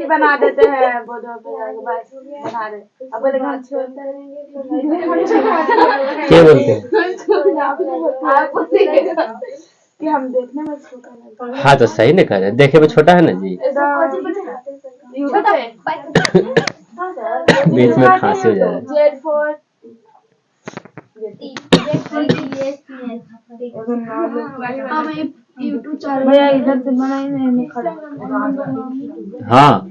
ऐसे बना देते हैं बोर्डों पे बस बना दे। अब देखो क्या बोलते हैं कि हम देखने में छोटा लगता है। हाँ तो सही ना कह रहे, देखे में छोटा है ना जी। बीच में खांसी हो जा रहा है। Z4 भैया इधर से बनाई नहीं खड़ा। हाँ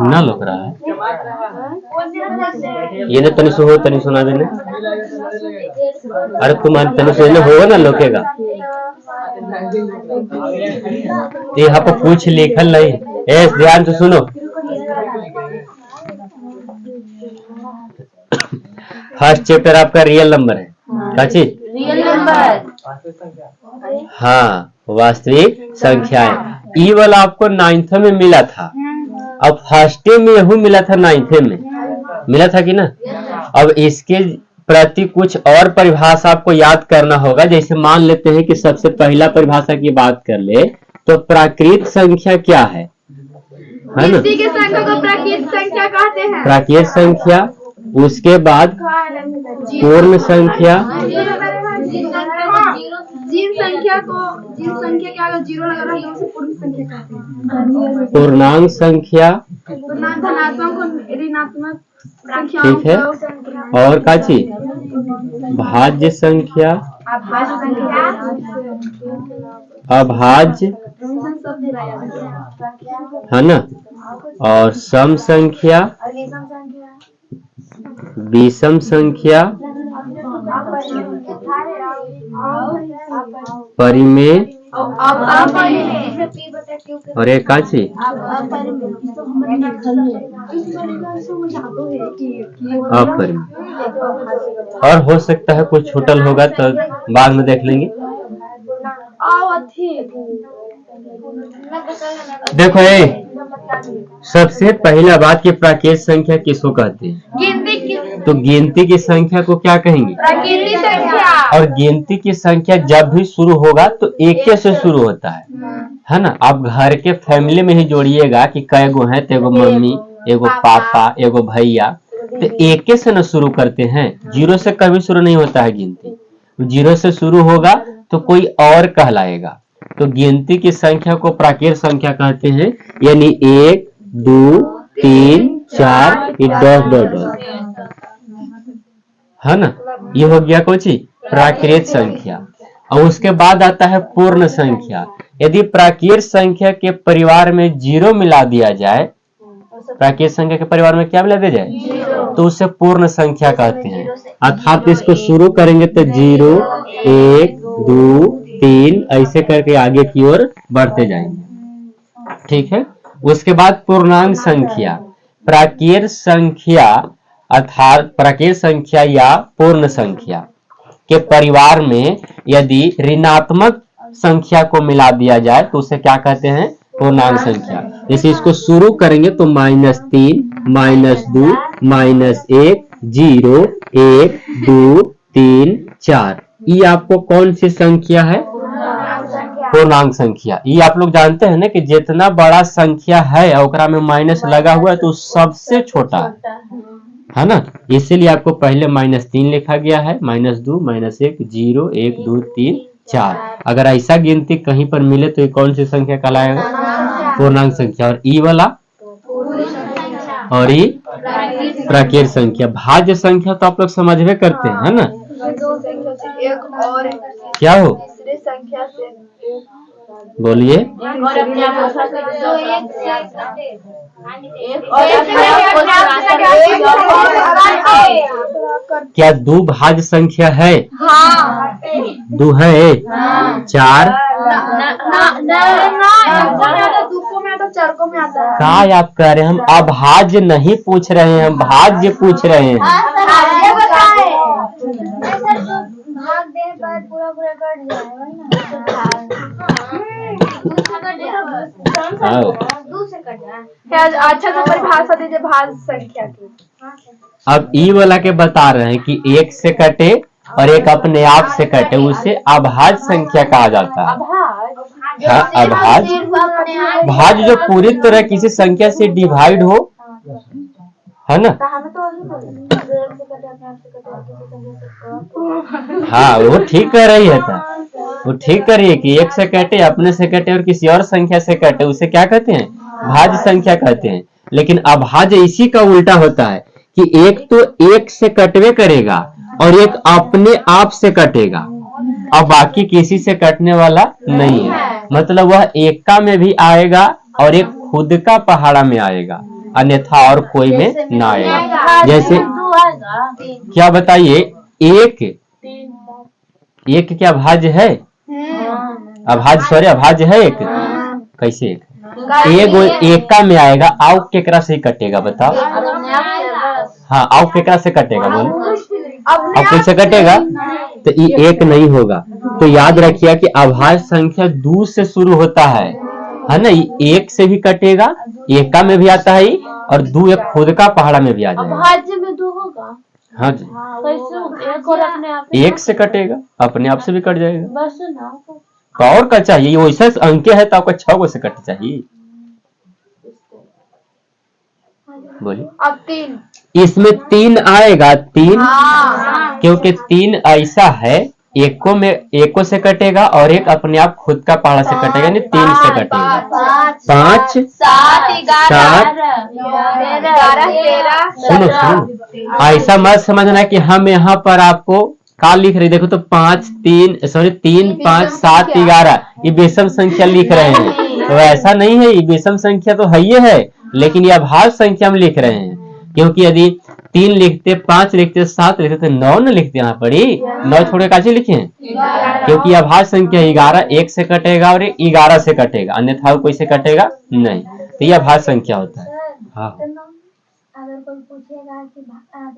ना लग रहा है ये ना तनी सो हो तनी सुना देने। अरे तुम्हारे तनी से ना होगा ना लोकेगा। यहाँ पर कुछ लिखल नहीं। ए ध्यान से सुनो। फर्स्ट चैप्टर आपका रियल नंबर है। क्या चीज? Real number. हाँ वास्तविक संख्याएं। ई वाला आपको 9th में मिला था। अब फर्स्ट में यहू मिला था 9th में मिला था कि ना। अब इसके प्रति कुछ और परिभाषा आपको याद करना होगा। जैसे मान लेते हैं कि सबसे पहला परिभाषा की बात कर ले तो प्राकृत संख्या क्या है ना। संख्या को प्राकृत संख्या कहते हैं। प्राकृत संख्या, उसके बाद पूर्ण संख्या, जिन संख्या के आगे जीरो लगा रहा है उसे पूर्ण संख्या कहते हैं। पूर्णांक संख्या, पूर्णांक धनात्मक ऋणात्मक संख्या। ठीक है। और का चीज? भाज्य संख्या, अभाज्य है ना, और सम संख्या, विषम संख्या, परिमेय और एक का चीज अपरिमेय। और हो सकता है कुछ छूटल होगा तो बाद में देख लेंगे। देखो ये सबसे पहला बात कि प्राकृत संख्या किसको कहते हैं? तो गिनती की संख्या को क्या कहेंगे? प्राकृतिक संख्या। और गिनती की संख्या जब भी शुरू होगा तो एक से शुरू होता है ना। आप घर के फैमिली में ही जोड़िएगा कि कै गो है, तो एगो मम्मी, एगो पापा, एगो भैया, तो एक से न शुरू करते हैं। जीरो से कभी शुरू नहीं होता है गिनती। जीरो से शुरू होगा तो कोई और कहलाएगा। तो गिनती की संख्या को प्राकृत संख्या कहते हैं। यानी 1 2 3 4 डॉट है ना। ये हो गया कौन सी? प्राकृत संख्या। और उसके बाद आता है पूर्ण संख्या। यदि प्राकृत संख्या के परिवार में जीरो मिला दिया जाए, प्राकृत संख्या के परिवार में क्या मिला दिया जाए तो उसे पूर्ण संख्या कहते हैं। अर्थात इसको शुरू करेंगे तो 0 1 2 3 ऐसे करके आगे की ओर बढ़ते जाएंगे। ठीक है। उसके बाद पूर्णांक संख्या। प्राकृत संख्या अर्थात प्राकृत संख्या या पूर्ण संख्या के परिवार में यदि ऋणात्मक संख्या को मिला दिया जाए तो उसे क्या कहते हैं? पूर्णांक संख्या। जैसे इसको शुरू करेंगे तो -3 -2 -1 0 1 2 3 4। ये आपको कौन सी संख्या है? पूर्णांक संख्या। ये आप लोग जानते हैं ना कि जितना बड़ा संख्या है ओकरा में माइनस लगा हुआ है तो सबसे छोटा है ना। इसीलिए आपको पहले -3 लिखा गया है, -2 -1 0 1 2 3 4। अगर ऐसा गिनती कहीं पर मिले तो ये कौन सी संख्या कहलाएगा? पूर्णांक संख्या। और ई वाला और ई प्राकृत संख्या। भाज्य संख्या तो आप लोग समझवे करते हैं है ना। क्या हो? बोलिए। क्या दो भाज्य संख्या है? हाँ। 2 है। 4 क्या आप कह रहे हैं? हम अभाज्य नहीं पूछ रहे हैं, हम भाज्य पूछ रहे हैं। अच्छा तो परिभाषा दीजिए भाज्य संख्या की। अब ई वाला के बता रहे हैं कि एक से कटे और एक अपने आप से कटे, उसे अभाज्य संख्या कहा जाता है। हाँ, अभाज्य भाज्य जो पूरी तरह किसी संख्या से डिवाइड हो, है ना। हाँ, वो ठीक कर रही है था, वो ठीक कर रही है कि एक से कटे, अपने से कटे और किसी और संख्या से कटे, उसे क्या कहते हैं? भाज्य संख्या कहते हैं। लेकिन अभाज्य इसी का उल्टा होता है कि एक तो एक से कटवे करेगा और एक अपने आप से कटेगा और बाकी किसी से कटने वाला नहीं है। मतलब वह एका में भी आएगा और एक खुद का पहाड़ा में आएगा, अन्यथा और कोई में ना आएगा। जैसे क्या बताइए, एक क्या भाज्य है? अभाज्य, सॉरी अभाज्य है एक। कैसे एक? एका में आएगा, आओ केकरा से कटेगा बताओ? हाँ, आओ केकरा से कटेगा बोलो? अब कैसे कटेगा? तो ये एक नहीं होगा। तो याद रखिए कि अभाज्य संख्या 2 से शुरू होता है ना। एक से भी कटेगा, एका में भी आता है और 2 एक खुद का पहाड़ा में भी आ जाएगा। अभाज्य में 2 होगा। हाँ जी, एक और अपने आप एक से कटेगा, अपने आप से भी कट जाएगा। बस ना तो और क्या चाहिए? वैसा अंक है तो आपको 6 गो से कट चाहिए। बोलिए। अब 3 इसमें 3 आएगा, 3 हाँ। क्योंकि 3 ऐसा है, एको से कटेगा और एक अपने आप खुद का पहाड़ा से कटेगा, यानी 3 से कटेगा। 5 7 सुनो, ऐसा मत समझना कि हम यहाँ पर आपको का लिख रहे, देखो तो 3 5 7 11 ये विषम संख्या लिख रहे हैं। तो ऐसा नहीं है, ये विषम संख्या तो है ही है, लेकिन ये अभाज्य संख्या हम लिख रहे हैं। क्योंकि यदि 3 लिखते, 5 लिखते, 7 लिखते तो 9 न लिखते, यहाँ पर 9 छोड़ के काची लिखे? क्योंकि अभाज्य संख्या 11 एक से कटेगा और 11 से कटेगा, अन्यथा कोई से कटेगा नहीं। तो ये अभाज्य संख्या होता है। हाँ, अगर कोई पूछेगा कि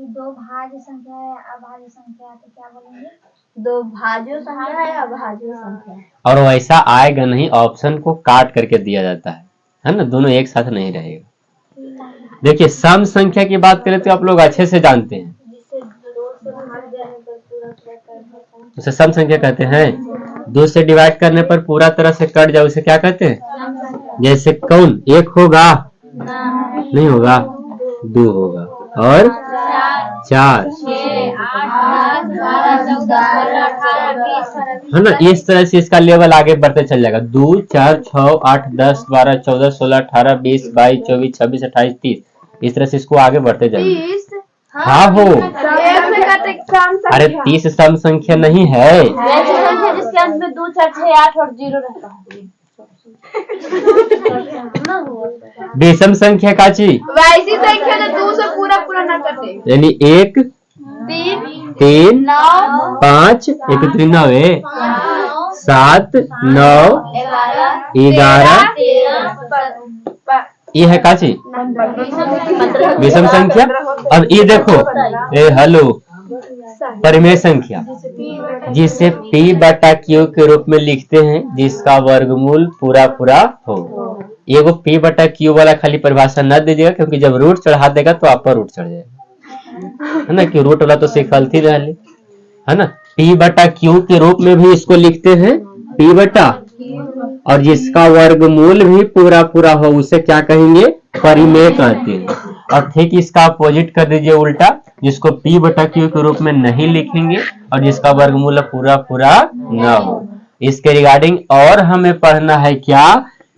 दो भाज्य संख्या है अभाज्य संख्या है तो क्या बोलेंगे? दो भाज्य संख्या है अभाज्य संख्या है। और वैसा आएगा नहीं, ऑप्शन को काट करके दिया जाता है ना, दोनों एक साथ नहीं रहेगा। देखिए, सम संख्या की बात करें तो आप लोग अच्छे से जानते हैं, उसे सम संख्या कहते हैं। 2 से डिवाइड करने पर पूरा तरह से कट जाए उसे क्या कहते हैं? जैसे कौन? 1 होगा? नहीं होगा, 2 होगा और 4, है ना। इस तरह से इसका लेवल आगे बढ़ते चल जाएगा। 2 4 6 8 10 12 14 16 18 20 22 24 26 28 30, इस तरह से इसको आगे बढ़ते जाएंगे। हाँ हो, अरे 30 सम संख्या नहीं है, जिसके अंत में 2 4 6 8 और 0 रहता है। विषम संख्या का चीज वैसी संख्या जो 2 से पूरा ना करते, यानी 1 3 5 1 3 9 7 9 11 ये है काची विषम संख्या। अब ये देखो, हेलो, परिमेय संख्या जिसे P बटा Q के रूप में लिखते हैं, जिसका वर्गमूल पूरा हो। एगो P बटा Q वाला खाली परिभाषा न दीजिएगा, क्योंकि जब रूट चढ़ा देगा तो आप पर रूट चढ़ जाएगा, है ना। कि रूट वाला तो सिखलती रहले, है ना। P बटा Q के रूप में भी इसको लिखते हैं, P बटा, और जिसका वर्गमूल भी पूरा हो उसे क्या कहेंगे? परिमेय कहते हैं। और ठीक इसका अपोजिट कर दीजिए उल्टा, जिसको P बटा Q के रूप में नहीं लिखेंगे और जिसका वर्गमूल पूरा न हो। इसके रिगार्डिंग और हमें पढ़ना है क्या?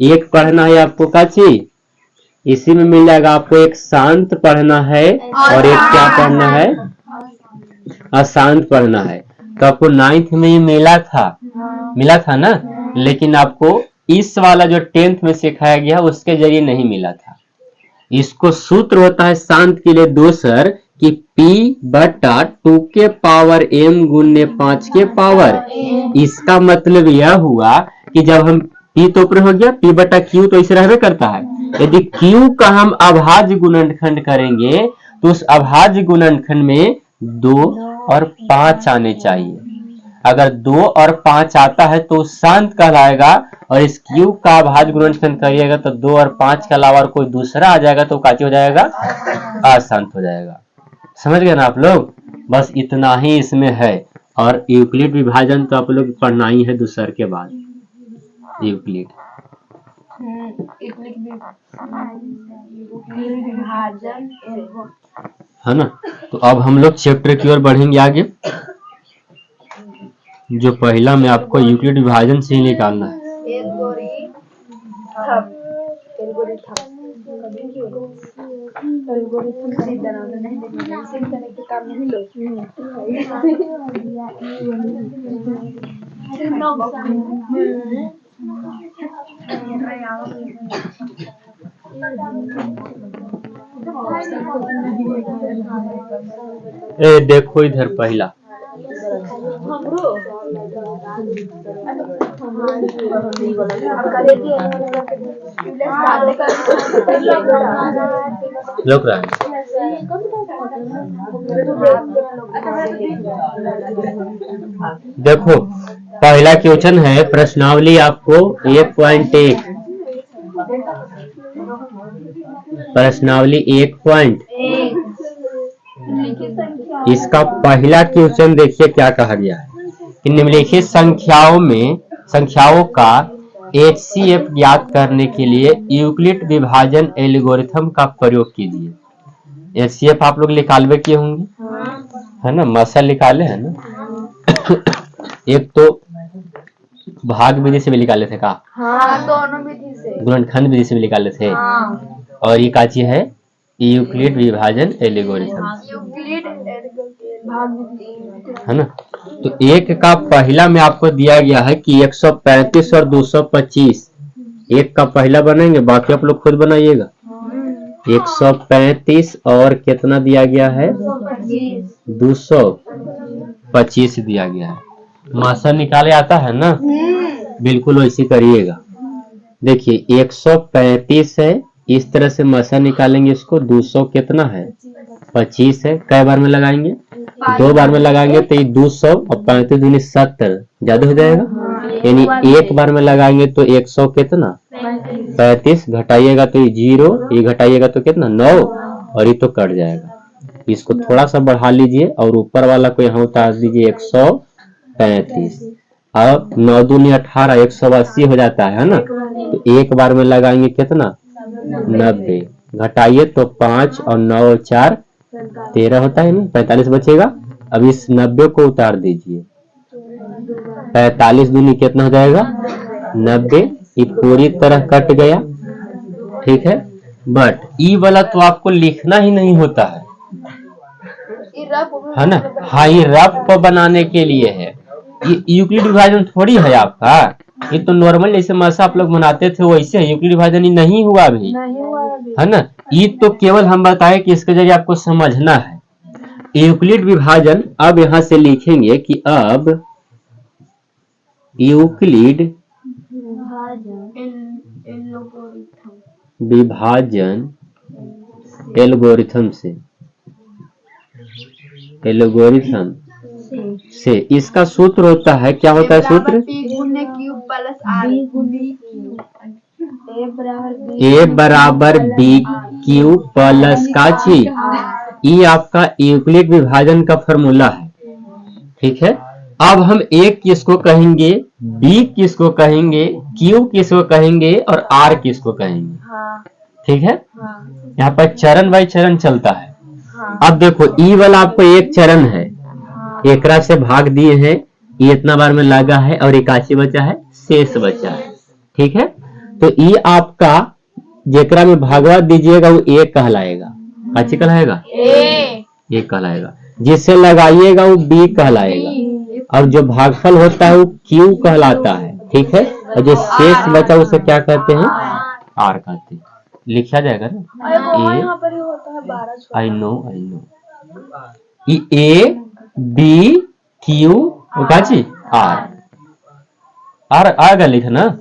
एक पढ़ना है आपको काची, इसी में मिल जाएगा आपको। एक शांत पढ़ना है और एक क्या पढ़ना है? अशांत पढ़ना है। तो आपको 9th में ये मिला था ना, लेकिन आपको इस वाला जो 10th में सिखाया गया उसके जरिए नहीं मिला था। इसको सूत्र होता है शांत के लिए दोसर कि P बटा 2 के पावर m गुने 5 के पावर। इसका मतलब यह हुआ कि जब हम P तो ऊपर हो गया, P बटा Q तो इसे रहबे करता है। यदि Q का हम अभाज्य गुणनखंड करेंगे तो उस अभाज्य गुणनखंड में 2 और 5 आने चाहिए। अगर 2 और 5 आता है तो शांत कहलाएगा, और इस क्यूब का भाज्य गुणनखंड करिएगा तो 2 और 5 के अलावा और कोई दूसरा आ जाएगा तो काची हो जाएगा, अशांत हो जाएगा। समझ गए ना आप लोग? बस इतना ही इसमें है। और यूक्लिड विभाजन तो आप लोग पढ़ना ही है दूसर के बाद, यूक्लिड विभाजन है ना। तो अब हम लोग चैप्टर की ओर बढ़ेंगे आगे। जो पहला में आपको यूक्लिड विभाजन से ही निकालना है। ए देखो इधर पहला लोग रहा है। देखो पहला क्वेश्चन है, प्रश्नावली आपको 1.1, प्रश्नावली 1.1, इसका पहला क्वेश्चन देखिए क्या कहा गया है कि निम्नलिखित संख्याओं का HCF ज्ञात करने के लिए यूक्लिड विभाजन एल्गोरिथम का प्रयोग कीजिए। HCF आप लोग निकालवे किए होंगे, है ना, मसल निकाले है ना। एक तो भाग विधि से भी निकाले थे का, दोनों विधि से, गुणनखंड विधि से भी निकाले थे। और ये का चीज है, यूक्लिड विभाजन एल्गोरिथम, है ना। तो एक का पहला में आपको दिया गया है कि 135 और 225, एक का पहला बनेंगे, बाकी आप लोग खुद बनाइएगा। 135 और कितना दिया गया है, 225 दिया गया है। मासा निकाले आता है ना, बिल्कुल वैसे करिएगा। देखिए 135 है, इस तरह से मासा निकालेंगे इसको। 200 कितना है, 25 है, कई बार में लगाएंगे, 2 बार में लगाएंगे तो ये 200 और 35 दूनी 70 ज्यादा हो जाएगा। यानी एक बार में लगाएंगे तो 100 कितना, 35, घटाइएगा तो ये 0, ये घटाइएगा तो कितना 9, और ये तो कट जाएगा। इसको थोड़ा सा बढ़ा लीजिए और ऊपर वाला को यहाँ उतार दीजिए 135। अब 9 दूनी 18, 180 हो जाता है ना। तो एक बार में लगाएंगे कितना, 90, घटाइए तो 5 और 9 और 4 13 होता है, नहीं 45 बचेगा। अब इस 90 को उतार दीजिए, 45 दूनी कितना हो जाएगा, 90। ये पूरी तरह कट गया, ठीक है। बट ई वाला तो आपको लिखना ही नहीं होता है ना। हाँ, ये रफ बनाने के लिए है, ये यूक्लिड विभाजन थोड़ी है आपका। ये तो नॉर्मल जैसे मासा आप लोग बनाते थे वैसे है, यूक्लिड विभाजन ही नहीं हुआ अभी, है ना। ये तो केवल हम बताए कि इसके जरिए आपको समझना है यूक्लिड विभाजन। अब यहां से लिखेंगे कि अब यूक्लिड विभाजन एल्गोरिथम से इसका सूत्र होता है, क्या होता है सूत्र, A बराबर बी क्यू प्लस का ची। ये आपका यूक्लिड विभाजन का फॉर्मूला है, ठीक है। अब हम एक किसको कहेंगे, बी किसको कहेंगे, क्यू किसको कहेंगे और आर किसको कहेंगे, ठीक है। यहाँ पर चरण बाई चरण चलता है। अब देखो ई वाला आपको एक चरण है, एकरा से भाग दिए हैं, ये इतना बार में लगा है और 81 बचा है, शेष बचा है, ठीक है। तो ये आपका जेकरा में भागवा दीजिएगा वो ए कहलाएगा, अच्छी कहलाएगा, ए कहलाएगा। जिससे लगाइएगा वो बी कहलाएगा, और जो भागफल होता है वो क्यू कहलाता है, ठीक है। और जो शेष बचा उसे क्या कहते हैं, आर कहते हैं। लिखा जाएगा ना, I know A B Q काची आर आएगा लिखना।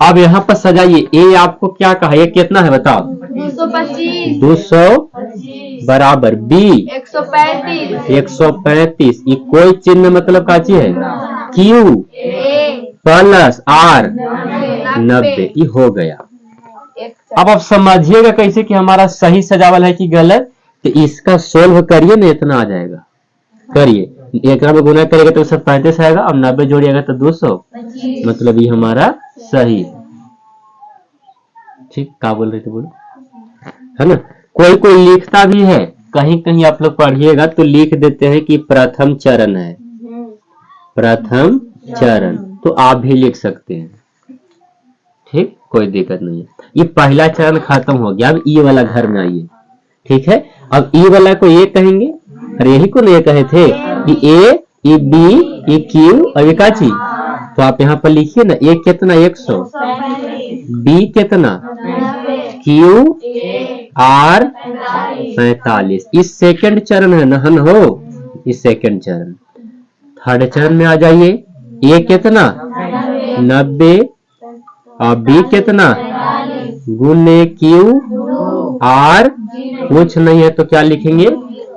अब यहाँ पर सजाइए, ए आपको क्या कहा, ये कितना है बताओ, 200 बराबर बी 135। ये कोई चिन्ह मतलब काची है, क्यू ए प्लस आर 90 90 ये हो गया। अब आप समझिएगा कैसे कि हमारा सही सजावल है कि गलत। तो इसका सोल्व करिए ना, इतना आ जाएगा। करिए, एक में गुना करेगा तो 135 आएगा और 90 जोड़िएगा तो 200, मतलब ये हमारा सही है। ठीक, क्या बोल रहे थे बोलो, है ना। कोई कोई लिखता भी है, कहीं कहीं आप लोग पढ़िएगा तो लिख देते हैं कि प्रथम चरण है, प्रथम चरण, तो आप भी लिख सकते हैं। ठीक, कोई दिक्कत नहीं है। ये पहला चरण खत्म हो गया, अब ई वाला घर में आइए। ठीक है, अब ई वाला को ये कहेंगे, और यही को नहीं कहे थे कि ए, ई बी, ई क्यू और ये का चीज। तो आप यहाँ पर लिखिए ना, ए कितना 100, बी कितना, क्यू आर 45। इस सेकंड चरण है ना हो, इस सेकंड चरण। थर्ड चरण में आ जाइए, ए कितना 90 और बी कितना गुने क्यू आर कुछ नहीं है तो क्या लिखेंगे।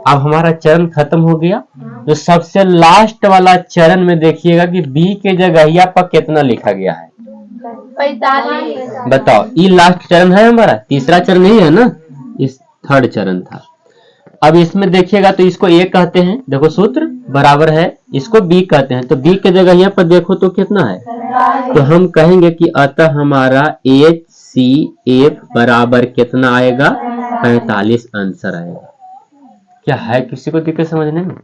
अब हमारा चरण खत्म हो गया, तो सबसे लास्ट वाला चरण में देखिएगा कि बी के जगह पर कितना लिखा गया है 45। बताओ। ये लास्ट चरण है हमारा, तीसरा चरण नहीं है ना, इस थर्ड चरण था। अब इसमें देखिएगा तो इसको ए कहते हैं, देखो सूत्र बराबर है, इसको बी कहते हैं, तो बी के जगह यहाँ पर देखो तो कितना है, तो हम कहेंगे कि अतः हमारा HCF बराबर कितना आएगा 45 आंसर आएगा। क्या है किसी को दिक्कत समझने में?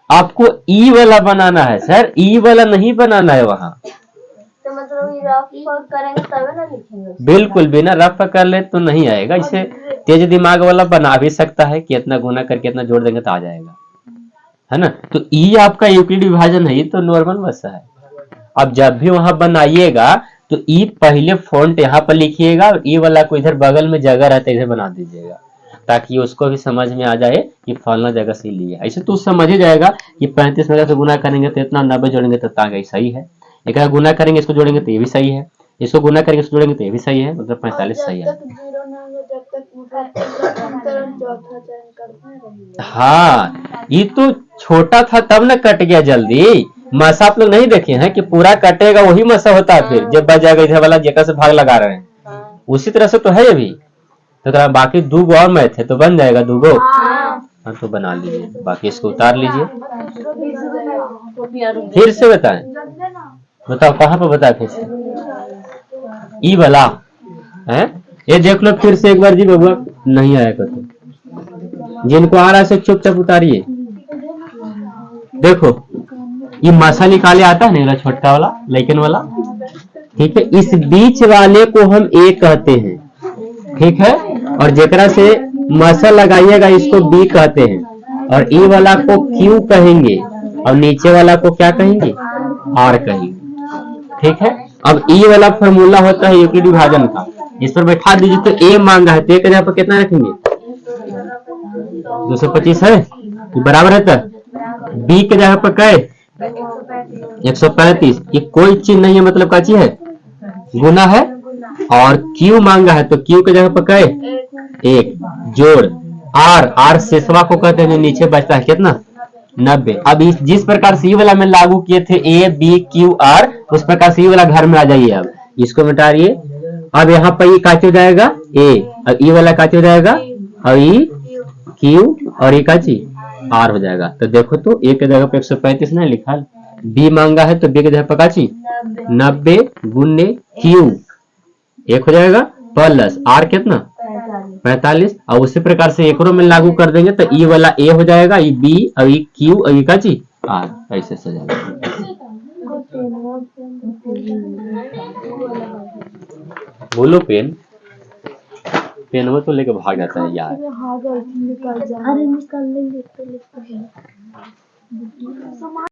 आपको ई वाला बनाना है सर, ई वाला नहीं बनाना है वहां। तो मतलब ये रफ करेंगे तभी ना लिखेंगे। बिल्कुल, बिना रफ कर ले तो नहीं आएगा। इसे तेज दिमाग वाला बना भी सकता है कि इतना गुना करके इतना जोड़ देंगे तो आ जाएगा, है ना। तो ई आपका यूक्लिड विभाजन है, ये तो नॉर्मल भाषा है। अब जब भी वहां बनाइएगा तो ई पहले फॉन्ट यहाँ पर लिखिएगा और ई वाला को इधर बगल में जगह रहता है इधर बना दीजिएगा, ताकि उसको भी समझ में आ जाए कि फलाना जगह से लिया। ऐसे तो समझ ही जाएगा कि 35 में से गुना करेंगे तो इतना, 90 जोड़ेंगे तो इतना, सही है। एक गुना करेंगे इसको जोड़ेंगे तो ये भी सही है, इसको गुना करेंगे इसको जोड़ेंगे तो ये भी सही है, मतलब 45 सही है। हाँ, ये तो छोटा था तब ना कट गया जल्दी। मसा आप लोग नहीं देखे हैं कि पूरा कटेगा वही मसा होता है, फिर जब बच जाएगा इधर वाला जेकर से भाग लगा रहे हैं उसी तरह से तो है अभी। तो बाकी 2 गो और मैथ है तो बन जाएगा 2 गो। हाँ तो बना लीजिए, बाकी इसको उतार लीजिए। फिर से बताएं, बताओ कहाँ पर बताए फिर से, ई वाला है ये देख लो फिर से एक बार जी बबुआ, नहीं आया तो जिनको आ रहा है चुपचाप उतारिए। देखो ये मसा निकाले आता है ना, छोटा वाला लेकिन वाला, ठीक है। इस बीच वाले को हम ए कहते हैं, ठीक है, और जेकरा से मसा लगाइएगा इसको बी कहते हैं, और ई वाला को क्यू कहेंगे और नीचे वाला को क्या कहेंगे, आर कहेंगे, ठीक है। अब ई वाला फॉर्मूला होता है यूक्लिड विभाजन का, इस पर बैठा दीजिए तो ए मांगा है तो एक जगह पर कितना रखेंगे 225 है, बराबर है तो बी के जगह पर क्या 135, ये कोई चीज नहीं है, मतलब क्या चीज है गुना है, और क्यू मांगा है तो क्यू के जगह पर क्या 1 जोड़ आर शेषवा को कहते हैं नीचे बचता है कितना 90। अब इस जिस प्रकार से ई वाला में लागू किए थे ए बी क्यू आर, उस प्रकार से ई वाला घर में आ जाइए। अब इसको मिटाइए, अब यहाँ पर ये काट हो जाएगा ए और ई वाला काट हो जाएगा और ई क्यू और ये काची आर हो जाएगा। तो देखो तो ए के जगह पे 135 नहीं लिखा, बी मांगा है तो बी के जगह पर काची 90 गुने क्यू 1 हो जाएगा प्लस आर कितना 45, और उसी प्रकार से एकरों में लागू कर देंगे तो ई वाला ए हो जाएगा, ई बी और ई क्यू और ई का जी आर, ऐसे सजाएगा। बोलो पेन वो तो लेके भाग जाता है यार। अरे निकल लेंगे तो